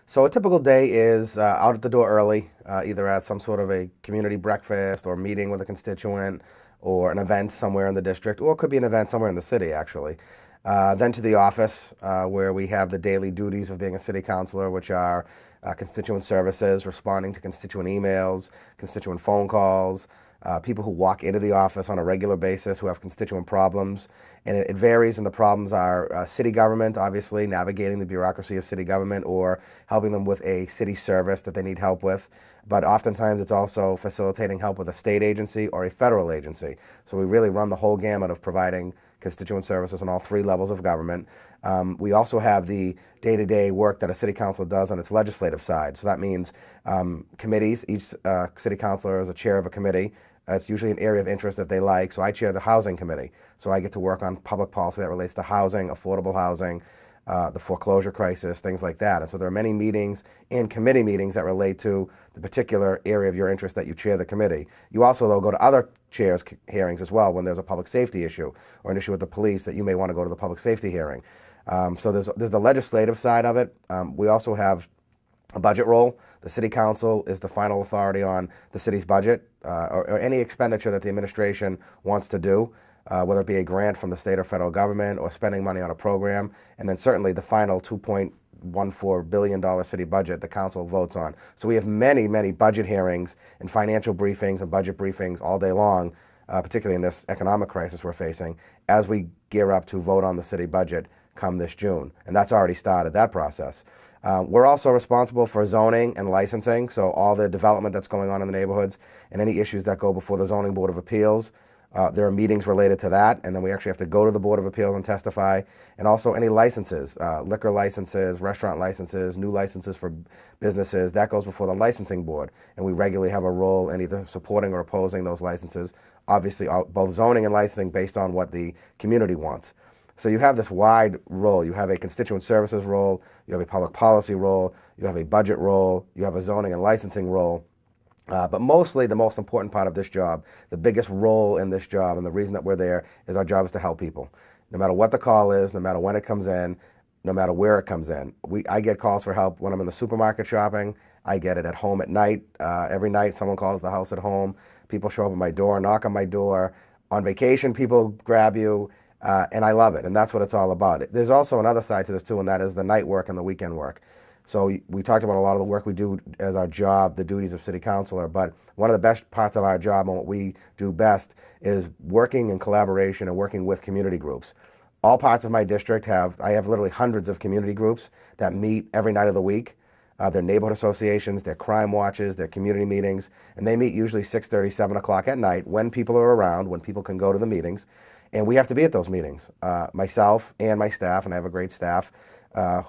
So a typical day is out at the door early, either at some sort of a community breakfast or meeting with a constituent or an event somewhere in the district, or it could be an event somewhere in the city, actually. Then to the office, where we have the daily duties of being a city councilor, which are constituent services, responding to constituent emails, constituent phone calls, people who walk into the office on a regular basis who have constituent problems. And it varies, and the problems are city government, obviously, navigating the bureaucracy of city government or helping them with a city service that they need help with. But oftentimes it's also facilitating help with a state agency or a federal agency. So we really run the whole gamut of providing constituent services on all three levels of government. We also have the day-to-day work that a city council does on its legislative side. So that means committees. Each city councilor is a chair of a committee. It's usually an area of interest that they like. So I chair the housing committee. So I get to work on public policy that relates to housing, affordable housing, the foreclosure crisis, things like that. And so there are many meetings and committee meetings that relate to the particular area of your interest that you chair the committee. You also, though, go to other chairs' hearings as well when there's a public safety issue or an issue with the police that you may want to go to the public safety hearing. So there's the legislative side of it. We also have a budget role. The city council is the final authority on the city's budget or any expenditure that the administration wants to do, whether it be a grant from the state or federal government or spending money on a program. And then certainly the final $2.14 billion city budget the council votes on. So we have many, many budget hearings and financial briefings and budget briefings all day long, particularly in this economic crisis we're facing, as we gear up to vote on the city budget come this June. And that's already started, that process. We're also responsible for zoning and licensing, so all the development that's going on in the neighborhoods and any issues that go before the Zoning Board of Appeals. There are meetings related to that, and then we actually have to go to the Board of Appeals and testify, and also any licenses, liquor licenses, restaurant licenses, new licenses for businesses, that goes before the licensing board, and we regularly have a role in either supporting or opposing those licenses, obviously both zoning and licensing based on what the community wants. So you have this wide role. You have a constituent services role, you have a public policy role, you have a budget role, you have a zoning and licensing role. But mostly the most important part of this job, the biggest role in this job, and the reason that we're there is our job is to help people. No matter what the call is, no matter when it comes in, no matter where it comes in. I get calls for help when I'm in the supermarket shopping. I get it at home at night. Every night someone calls the house at home. People show up at my door, knock on my door. On vacation, people grab you. And I love it, and that's what it's all about. There's also another side to this too, and that is the night work and the weekend work. So we talked about a lot of the work we do as our job, the duties of city councilor, but one of the best parts of our job and what we do best is working in collaboration and working with community groups. All parts of my district I have literally hundreds of community groups that meet every night of the week. They're neighborhood associations, they're crime watches, they're community meetings, and they meet usually 6:30, 7 o'clock at night when people are around, when people can go to the meetings. And we have to be at those meetings, myself and my staff, and I have a great staff,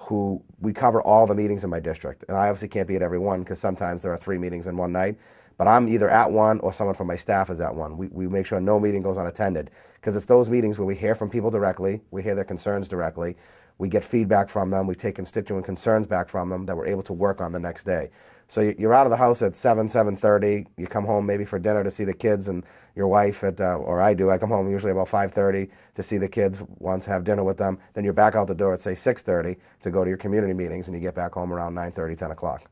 who we cover all the meetings in my district. And I obviously can't be at every one because sometimes there are 3 meetings in one night, but I'm either at one or someone from my staff is at one. We make sure no meeting goes unattended because it's those meetings where we hear from people directly, we hear their concerns directly, we get feedback from them, we take constituent concerns back from them that we're able to work on the next day. So you're out of the house at 7:30. You come home maybe for dinner to see the kids and your wife or I do. I come home usually about 5:30 to see the kids once, have dinner with them. Then you're back out the door at say 6:30 to go to your community meetings, and you get back home around 9:30, 10 o'clock.